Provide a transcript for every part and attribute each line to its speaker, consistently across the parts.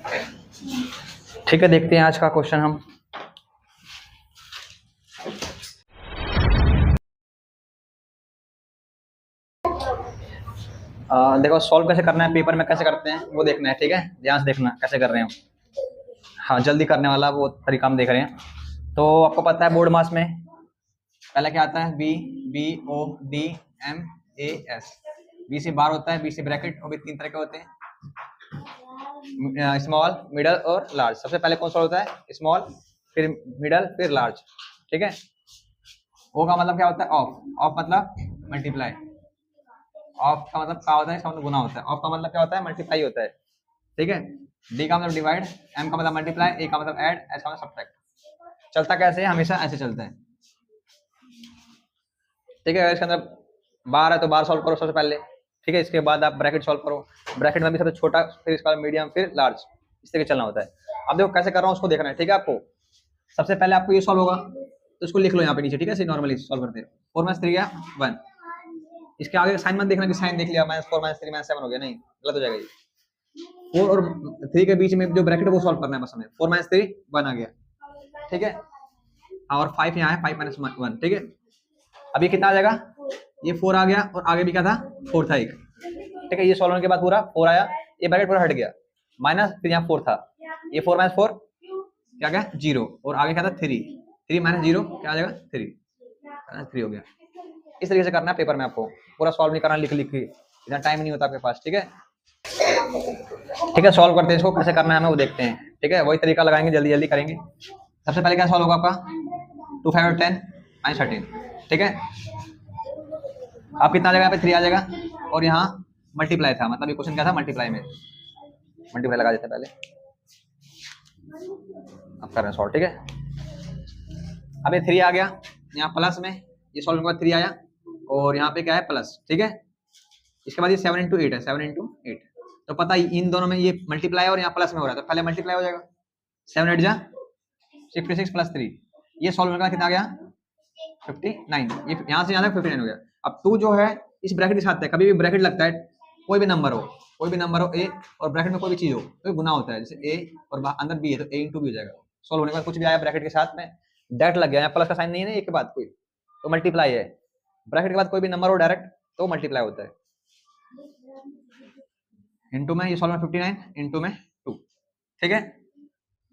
Speaker 1: ठीक है, देखते हैं आज का क्वेश्चन हम। देखो सॉल्व कैसे करना है, पेपर में कैसे करते हैं वो देखना है। ठीक है, ध्यान से देखना कैसे कर रहे हैं हम। हाँ, जल्दी करने वाला वो तरीका हम देख रहे हैं। तो आपको पता है बोर्ड मास में पहला क्या आता है, B, B O D M A S. B से बार होता है, बी से ब्रैकेट, और भी 3 तरह के होते हैं, स्मॉल, मिडल और लार्ज। सबसे पहले कौन सा होता है, स्मॉल, फिर मिडल, फिर लार्ज। ठीक है, ओ का मतलब क्या होता है, ऑफ। ऑफ मतलब मल्टीप्लाई। ऑफ का मतलब क्या होता है, इसका मतलब गुना होता है। ऑफ का मतलब क्या होता है, मल्टीप्लाई होता है। ठीक है, डी का मतलब डिवाइड, एम का मतलब मल्टीप्लाई, ए का मतलब ऐड, एस का मतलब सब्ट्रैक्ट। चलता कैसे है, हमेशा ऐसे चलता है। ठीक है, इसके अंदर बार है तो बार सॉल्व करो सबसे पहले। ठीक है, इसके बाद आप ब्रैकेट सॉल्व करो। ब्रैकेट में भी सबसे छोटा, फिर इसका मीडियम, फिर लार्ज, इस तरह चलना होता है। अब देखो कैसे कर रहा हूँ उसको देखना है। ठीक है, आपको सबसे पहले आपको ये सॉल्व होगा तो इसको लिख लो यहाँ पे नीचे। ठीक है, नॉर्मली सॉल्व करते हैं। 4 - 3 1। इसके आगे साइन मत देखना कि साइन देख लिया, -4 - 3 - 7 हो गया, नहीं, गलत हो जाएगा ये। 4 और 3 के बीच में जो ब्रैकेट है वो सॉल्व करना है बस हमें। 4 - 3 1 आ गया। ठीक है, और 5 यहाँ है, 5 - 1। ठीक है, अब ये कितना आ जाएगा, ये 4 आ गया, और आगे भी क्या था, 4 था एक। ठीक है, ये सॉल्व होने के बाद पूरा 4 आया, ये ब्रैकेट पूरा हट गया, माइनस, फिर यहाँ 4 था, ये 4 - 4 क्या गया, 0, और आगे क्या था, 3। 3 - 0 क्या आ जाएगा, 3 हो गया। इस तरीके से करना है पेपर में, आपको पूरा सॉल्व नहीं करना लिख लिख के, इतना टाइम नहीं होता आपके पास। ठीक है, ठीक है, सॉल्व करते हैं इसको, कैसे करना है हमें वो देखते हैं। ठीक है, वही तरीका लगाएंगे, जल्दी जल्दी करेंगे। सबसे पहले क्या सॉल्व होगा आपका, 2 5 और 10 -13। ठीक है, अब कितना आ जाएगा, यहाँ पे 3 आ जाएगा, और यहाँ मल्टीप्लाई था, मतलब ये क्वेश्चन क्या था, मल्टीप्लाई में। मल्टीप्लाई लगा देते हैं पहले, अब कर रहे हैं सॉल्व। ठीक है, अब ये 3 आ गया, यहाँ प्लस में, ये सॉल्व के बाद 3 आया, और यहाँ पे क्या है, प्लस। ठीक है, इसके बाद ये 7 × 8 है, 7 × 8। तो पता है इन दोनों में ये मल्टीप्लाई और यहाँ प्लस में हो रहा है, तो पहले मल्टीप्लाई हो जाएगा। 7 8 जा 66 + 3, ये सॉल्व होने का कितना आ गया, 59। ये यहाँ से यहाँ तक 59 हो गया। अब 2 जो है इस ब्रैकेट के साथ है, कभी भी ब्रैकेट लगता है, कोई भी नंबर हो, कोई भी नंबर हो ए, और ब्रैकेट में कोई भी चीज हो तो गुना होता है। जैसे ए और अंदर बी है तो a × b हो जाएगा। सॉल्व होने के बाद कुछ भी आया ब्रैकेट के साथ में, डायरेक्ट लग गया, यहाँ प्लस का साइन नहीं है ना, एक के बाद कोई, तो मल्टीप्लाई है। ब्रैकेट के बाद कोई भी नंबर हो डायरेक्ट तो मल्टीप्लाई होता है। इनटू में ये सॉल्व में 59, इनटू में 2। ठीक है,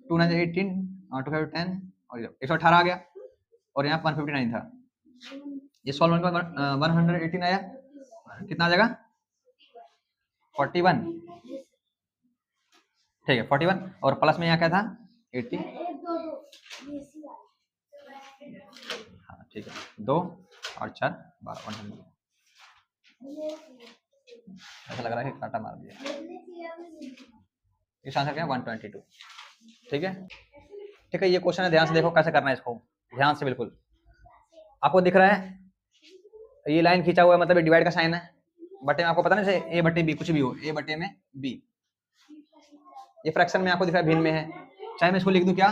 Speaker 1: 2 9 18 और 2 5 10 और 118 आ गया, और यहाँ 159 था। ये सॉल्व होने के बाद 118 आया, कितना आ जाएगा, 41। ठीक है, 41, और प्लस में यहाँ क्या था, 80। हाँ ठीक है, 2 और 4 12 100। ऐसा लग रहा है कि कांटा मार दिया। इस आंसर क्या है, 122। ठीक है, ठीक है, ये क्वेश्चन है, ध्यान से देखो कैसे करना है इसको, ध्यान से बिल्कुल। आपको दिख रहा है ये लाइन खींचा हुआ है, मतलब ये डिवाइड का साइन है। बटे में आपको पता नहीं, जैसे ए बटे बी, कुछ भी हो, ए बटे में बी, ये फ्रैक्शन में आपको दिख रहा है, भिन्न में है। चाहे मैं इसको लिख दूं क्या,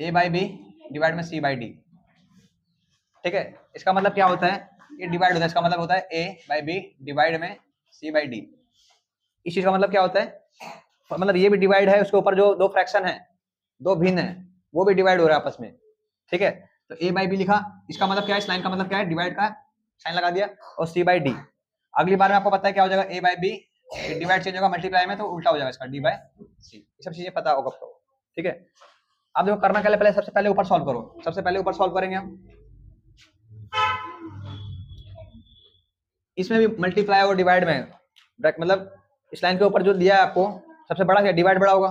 Speaker 1: a बाई बी डिवाइड में c बाई डी। ठीक है, इसका मतलब क्या होता है, ये डिवाइड होता है, इसका मतलब होता है a बाई बी डिवाइड में c बाई डी। इस चीज का मतलब क्या होता है, मतलब ये भी डिवाइड है, उसके ऊपर जो दो फ्रैक्शन है, दो भिन्न है, वो भी डिवाइड हो रहा है आपस में। ठीक है, तो a बाई बी लिखा, इसका मतलब क्या है, इस लाइन का मतलब क्या है, डिवाइड का साइन लगा दिया, और c बाई डी। अगली बार में आपको पता है क्या हो जाएगा, a by B divide change होगा मल्टीप्लाई में, तो उल्टा हो जाएगा इसका, d बाई सी। ये सब चीजें पता होगा आपको। ठीक है, अब देखो करना क्या है, पहले सबसे पहले ऊपर सॉल्व करो। सबसे पहले ऊपर सॉल्व करेंगे हम, इसमें भी मल्टीप्लाई और डिवाइड में, मतलब इस लाइन के ऊपर जो दिया है आपको, सबसे बड़ा क्या, डिवाइड बड़ा होगा,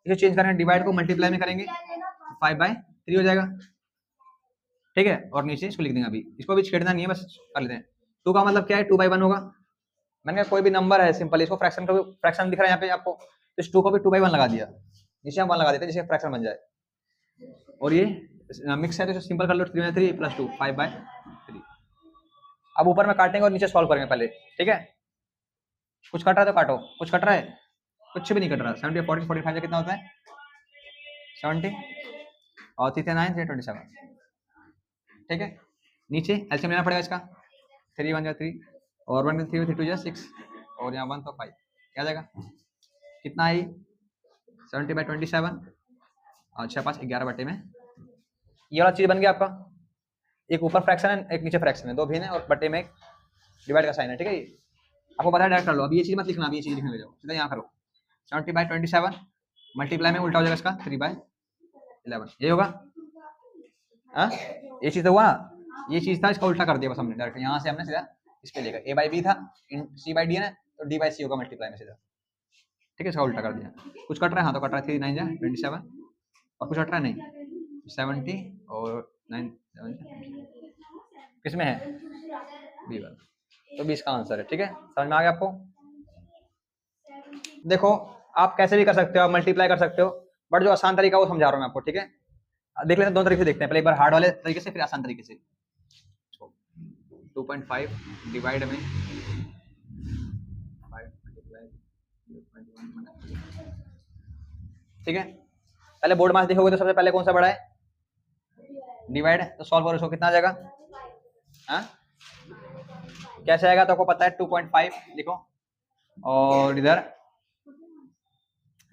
Speaker 1: इसे चेंज करेंगे, डिवाइड को मल्टीप्लाई में करेंगे, 5/3 हो जाएगा। ठीक है, और नीचे इसको लिख देंगे, अभी इसको भी छेड़ना नहीं है, बस कर लेते हैं। 2 का मतलब क्या है, 2/1 होगा। मैंने कहा कोई भी नंबर है सिंपल, इसको फ्रैक्शन का फ्रैक्शन दिख रहा है यहाँ पे आपको, तो इस 2 को भी 2/1 लगा दिया, नीचे हम 1 लगा देते हैं जिससे फ्रैक्शन बन जाए। और ये मिक्स है तो सिंपल कर लो, 3/3 + 2 5/3। अब ऊपर में काटेंगे और नीचे सॉल्व करेंगे पहले। ठीक है, कुछ कट रहा है तो काटो, कुछ कट रहा है, कुछ भी नहीं कट रहा। 70 40 45 से कितना होता है, 70, और 3 9 3 27। ठीक है, नीचे एलसीएम लेना पड़ेगा इसका, 3 1 3, और 1 3 3 2 6, और यहाँ 1 तो 5, क्या आ जाएगा, कितना आई, 70/27 और 6×5 11 में। ये वाला चीज बन गया आपका, एक ऊपर फ्रैक्शन है एक नीचे फ्रैक्शन है, दो भिन्न है और बटे में एक डिवाइड का साइन है, ठीक है। आपको पता है डायरेक्ट कर लो, अब ये चीज मत लिखना, अब ये चीज लिखने लग जाओ, सीधा यहाँ करो 70/27 मल्टीप्लाई में उल्टा हो जाएगा इसका 3/11, ये होगा। हाँ ये चीज तो हुआ, ये चीज था, इसका उल्टा कर दिया बस हमने डायरेक्ट, यहाँ से हमने सीधा इस पे लेकर a/b था c/d है ना, तो d/c होगा मल्टीप्लाई में सीधा, ठीक है, इसका उल्टा कर दिया। कुछ कट रहा है, हाँ तो कट रहा है 3 9 जा 27 और कुछ कट रहा है नहीं 70 और 9 किसमें है b1, तो 20 का आंसर है, ठीक है। समझ में आ गया आपको। देखो आप कैसे भी कर सकते हो, आप मल्टीप्लाई कर सकते हो, बट जो आसान तरीका वो समझा रहा हूँ मैं आपको, ठीक है। देख लेते हैं, दोनों तरीके से देखते हैं, पहले एक बार हार्ड वाले तरीके से फिर आसान तरीके से। 2.5 डिवाइड में 5 मल्टीप्लाई 0.1, ठीक है। पहले बोर्ड मास देखोगे तो सबसे पहले कौन सा बड़ा है, डिवाइड, तो सॉल्व करो, इसको कितना आ जाएगा, हाँ कैसे आएगा, तो आपको पता है 2.5 लिखो और इधर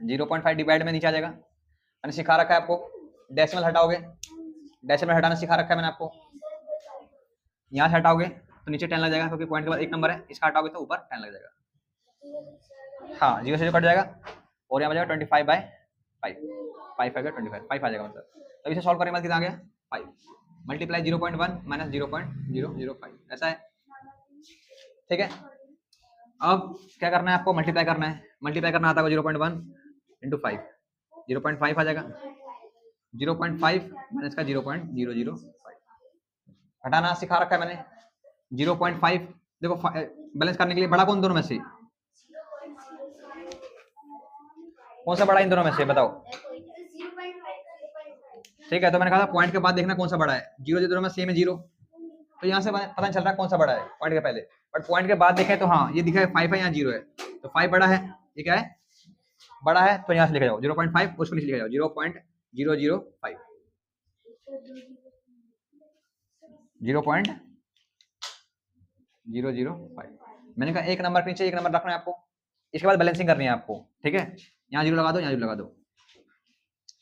Speaker 1: 0.5 डिवाइड में नीचे आ जाएगा। मैंने सिखा रखा है आपको, डेसिमल हटाओगे, डेसिमल हटाना सिखा रखा है मैंने आपको, यहाँ से हटाओगे तो नीचे 10 लग जाएगा, क्योंकि पॉइंट के बाद एक नंबर है, इसका हटाओगे तो ऊपर 10 लग जाएगा, हाँ 0 से जो कट जाएगा, और यहाँ बचेगा 25/5 5 5 25 5 आ जाएगा मतलब। तब इसे सॉल्व करने के बाद कितना आ गया 5 मल्टीप्लाई 0.1 माइनस 0.005, ऐसा है, ठीक है। अब क्या करना है आपको, मल्टीप्लाई करना है, मल्टीप्लाई करना आता है 0.1 इंटू 5, 0.5 आ जाएगा, 0.5 माइनस का 0.005, हटाना सिखा रखा है मैंने। 0.5 देखो बैलेंस करने के लिए बड़ा कौन दोनों में से, कौन सा बड़ा इन दोनों में से बताओ, ठीक है। तो मैंने कहा था पॉइंट के बाद देखना कौन सा बड़ा है, 0 दोनों में सेम है 0, तो यहाँ से पता नहीं चल रहा है कौन सा बड़ा है पॉइंट के पहले, बट पॉइंट के बाद देखें तो हाँ ये दिखा है 5 है, यहाँ 0 है, तो 5 बड़ा है, ये क्या है बड़ा है, तो यहाँ से लिखा जाओ 0.5, उसको नीचे लिखा जाओ 0.005, 0.005। मैंने कहा एक नंबर के नीचे एक नंबर रखना है आपको, इसके बाद बैलेंसिंग करनी है आपको, ठीक है। यहाँ 0 लगा दो, यहाँ 0 लगा दो,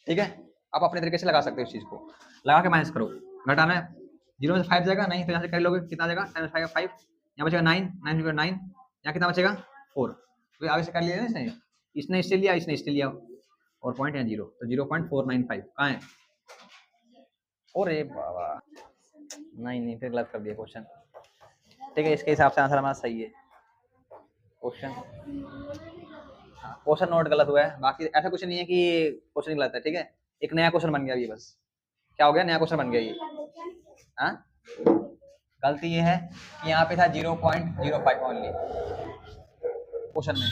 Speaker 1: ठीक है। आप अपने तरीके से लगा सकते हो इस चीज को, लगा के माइनस करो, घटाना है 0 में से 5 जाएगा नहीं, तो यहाँ से कर लोगे कितना जाएगा 10 5 5, यहाँ बचेगा 9 9 9, यहाँ कितना बचेगा 4, तो आगे से कर लिया इसने, इसने इससे लिया, इसने इससे लिया, और पॉइंट यहाँ 0, तो 0.495 कहाँ है, अरे बाबा नहीं फिर गलत कर दिया क्वेश्चन, ठीक है। इसके हिसाब से आंसर हमारा सही है क्वेश्चन, हाँ क्वेश्चन नोट गलत हुआ है, बाकी ऐसा कुछ नहीं है कि क्वेश्चन गलत है, ठीक है। एक नया क्वेश्चन बन गया ये, बस क्या हो गया, नया क्वेश्चन बन गया ये, हाँ गलती ये है कि यहाँ पे था 0.05 ओनली क्वेश्चन में,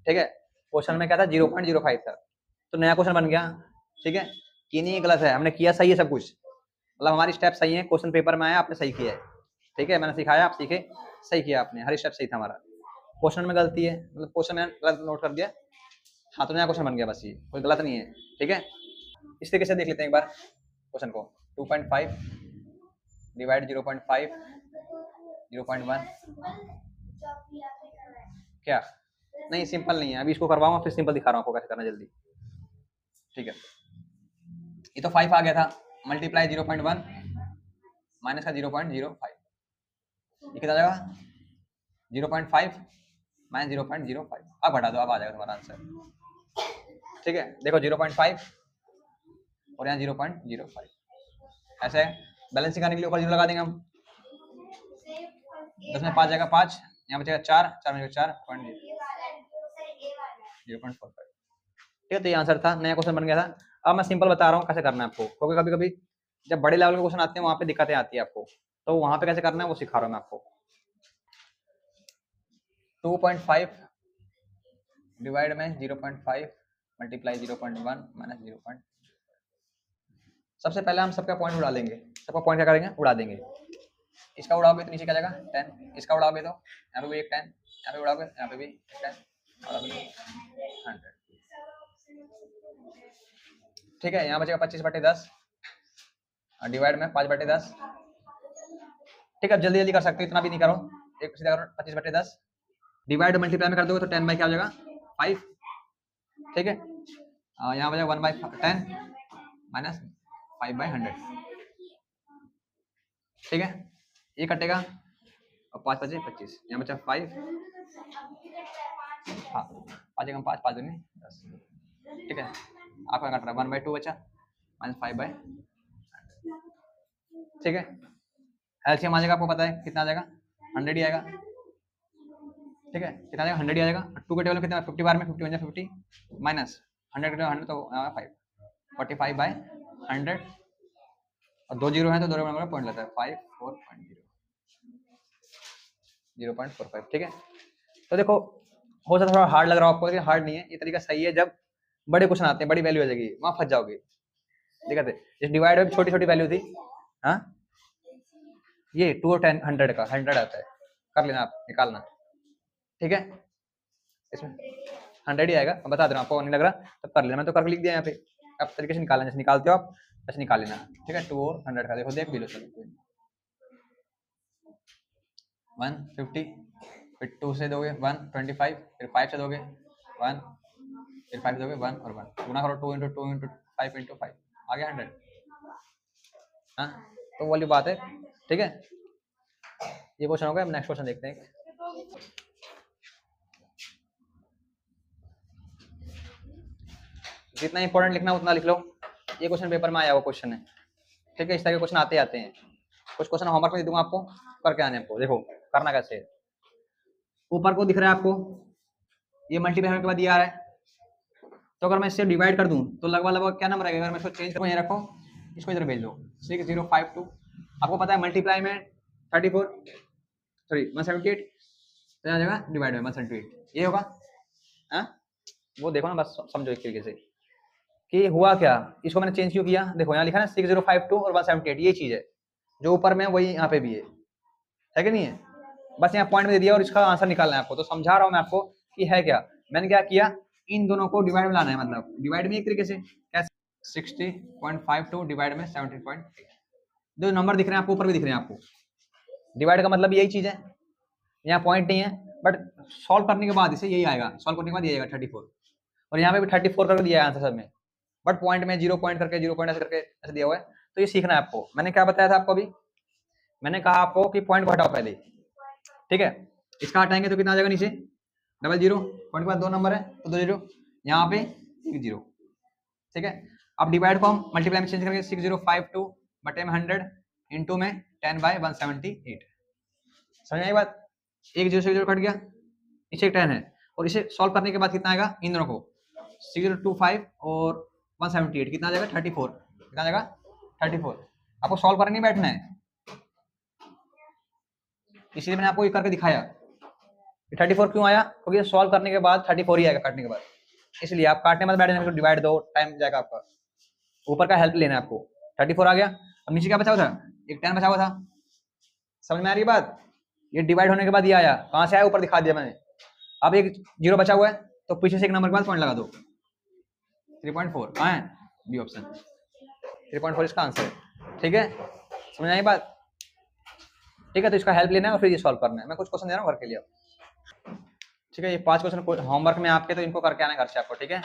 Speaker 1: ठीक है। क्वेश्चन में क्या था 0.05 था, तो नया क्वेश्चन बन गया, ठीक है। कि नहीं गलत है, हमने किया सही है सब कुछ, मतलब हमारी स्टेप सही है, क्वेश्चन पेपर में आया आपने सही किया है, ठीक है। मैंने सिखाया आप सीखे, सही किया आपने, हर स्टेप सही था हमारा। क्वेश्चन में गलती है, मतलब क्वेश्चन में गलत नोट कर दिया, हाँ तो नया क्वेश्चन बन गया, बस ये कोई गलत नहीं है, ठीक है। इस तरीके से देख लेते हैं एक बार क्वेश्चन को, 2.5 डिवाइड 0.5 0.1, क्या नहीं सिंपल नहीं है, अभी इसको करवाऊंगा फिर सिंपल दिखा रहा हूँ आपको कैसे करना जल्दी, ठीक है। ये तो 5 आ गया था, मल्टीप्लाई 0.1 माइनस का 0.05, ये कितना आ जाएगा 0.5 माइनस 0.05, अब हटा दो, अब आ जाएगा तुम्हारा आंसर, ठीक है। देखो 0.5 और यहाँ 0.05, ऐसे बैलेंसिंग करने के लिए ऊपर 0 लगा देंगे हम, 10 में 5 जाएगा 5, यहाँ बचेगा 4 4 में 4.045, ठीक है। तो ये आंसर था, नया क्वेश्चन बन गया था। अब मैं सिंपल बता रहा हूँ कैसे करना है आपको, क्योंकि कभी कभी जब बड़े लेवल के क्वेश्चन आते हैं वहां पे दिक्कतें आती है आपको, तो वहां पे कैसे करना है वो सिखा रहा हूँ मैं आपको। 2.5 डिवाइड में 0.5 मल्टीप्लाई 0.1 माइनस 0. सबसे पहले हम सबका पॉइंट उड़ा लेंगे, सबका पॉइंट क्या करेंगे उड़ा देंगे, इसका उड़ाओगे तो नीचे क्या जाएगा 10, इसका उड़ाओगे तो यहाँ पे भी एक 10, यहाँ पे उड़ाओगे यहाँ पे भी 10, 100, ठीक है। यहाँ बचेगा 25/10 डिवाइड में 5/10, ठीक है। जल्दी जल्दी कर सकते हो, इतना भी नहीं करो, एक सीधा करो 25/10 डिवाइड मल्टीप्लाई में कर दोगे तो 10 बाई क्या हो जाएगा 5, ठीक है। यहाँ बचा 1/10 माइनस 5/100, ठीक है। ये कटेगा और 5 बचे 25, यहाँ बचा 5, हाँ 5 एकम 5, 5 दूनी 10, ठीक है। आपका कट रहा है 1/2 बचा माइनस 5/, ठीक है। एलसीएम आ जाएगा, आपको पता है कितना आ जाएगा, 100 ही आएगा, ठीक है। कितना आ जाएगा, 100 ही आ जाएगा। 2 के टेबल में कितना, 50 बार में 50 बन 50 माइनस 100 के टेबल 100 तो 5, 45/100 और 2 जीरो है तो 2 नंबर पॉइंट लेता है 54.0, 0.45, ठीक है। तो देखो हो सकता है थोड़ा हार्ड लग रहा हो आपको, लेकिन हार्ड नहीं है, ये तरीका सही है। जब बड़े क्वेश्चन आते हैं, बड़ी वैल्यू आ जाएगी, वहां फंस जाओगे, दिक्कत है। इस डिवाइड में छोटी छोटी वैल्यू थी, हाँ ये 2 और 10 100 का 100 आता है, कर लेना आप, निकालना, ठीक है। इसमें 100 ही आएगा, मैं बता दे रहा हूँ, आपको नहीं लग रहा तब कर लेना, मैं तो करके लिख दिया यहाँ पे। आप तरीके से निकालना, जैसे निकालते हो आप वैसे निकाल लेना, ठीक है। 2 और 100 का देखो, देख भी लो सर, 150, फिर 2 से दोगे 125, फिर 5 से दोगे 1, फिर 5 से दोगे 1 और 1, गुना करो 2 × 2 × 5 × 5 आ गया 100, हाँ तो वो वाली बात है, ठीक है। ये क्वेश्चन हो गया, नेक्स्ट क्वेश्चन देखते हैं। जितना इंपॉर्टेंट लिखना उतना लिख लो, ये क्वेश्चन पेपर में आया हुआ क्वेश्चन है, ठीक है। इस तरह के क्वेश्चन आते आते हैं, कुछ क्वेश्चन होमवर्क में दे दूंगा आपको, करके आने आपको, देखो करना कैसे है। ऊपर को दिख रहा है आपको, ये मल्टीप्लाई होने के बाद ये आ रहा है, तो अगर मैं इससे डिवाइड कर दूं तो लगभग लगभग क्या नंबर आएगा, अगर मैं इसको चेंज करूं, ये रखो, इसको इधर भेज दो 6052, आपको पता है मल्टीप्लाई में 34 सॉरी 178, तो यहाँ जाएगा डिवाइड में 178, ये होगा, हाँ वो देखो ना, बस समझो एक तरीके से कि हुआ क्या। इसको मैंने चेंज क्यों किया, देखो यहाँ लिखा ना 6052 और 178, ये चीज है जो ऊपर में वही यहाँ पे भी है कि नहीं है, बस यहाँ पॉइंट में दे दिया और इसका आंसर निकालना है आपको। तो समझा रहा हूँ मैं आपको कि है क्या, मैंने क्या किया, इन दोनों को डिवाइड में लाना है, मतलब डिवाइड में एक तरीके से कैसे, 60.52 डिवाइड में 17.8, जो नंबर दिख रहे हैं आपको ऊपर भी दिख रहे हैं आपको, डिवाइड का मतलब यही चीज है, यहाँ पॉइंट नहीं है, बट सॉल्व करने के बाद इसे यही आएगा, सॉल्व करने के बाद ये आएगा 34, और यहाँ पे भी 34 करके दिया है आंसर सब में, बट पॉइंट में 0 पॉइंट करके 0 पॉइंट ऐसे करके ऐसे दिया हुआ है। तो ये सीखना है आपको, मैंने क्या बताया था आपको अभी, मैंने कहा आपको कि पॉइंट को हटाओ पहले, ठीक है। इसका हटाएंगे तो कितना आ जाएगा, नीचे 00, पॉइंट के बाद 2 नंबर है तो 2 0, यहाँ पे 1 0, ठीक है। अब डिवाइड को हम मल्टीप्लाई में चेंज करेंगे, 6052 बटे में 100 इंटू में 10/178, समझ आई बात, 1 0 से 0 कट गया, नीचे 10 है, और इसे सॉल्व करने के बाद कितना आएगा, इन दोनों को 6025 और 178 कितना आ जाएगा 34, कितना आ जाएगा 34। आपको सॉल्व करने नहीं बैठना है, इसलिए मैंने आपको ये करके दिखाया। 34 क्यों आया, क्योंकि सॉल्व करने के बाद 34 ही आएगा काटने के बाद, इसलिए आप काटने में बैठने में डिवाइड दो, टाइम जाएगा आपका, ऊपर का हेल्प लेना है आपको। 34 आ गया, अब नीचे क्या बचा हुआ था, एक 10 बचा हुआ था, समझ में आ रही बात, ये डिवाइड होने के बाद ये आया, कहाँ से आया, ऊपर दिखा दिया मैंने। अब एक 0 बचा हुआ है तो पीछे से एक नंबर के बाद पॉइंट लगा दो, 3.4 कहाँ है, बी ऑप्शन, 3.4 इसका आंसर है, ठीक है, समझ आई बात, ठीक है। तो इसका हेल्प लेना है और फिर ये सॉल्व करना है, मैं कुछ क्वेश्चन दे रहा हूँ घर के लिए, ठीक है। ये 5 क्वेश्चन होमवर्क में आपके, तो इनको करके आना घर से आपको, ठीक है।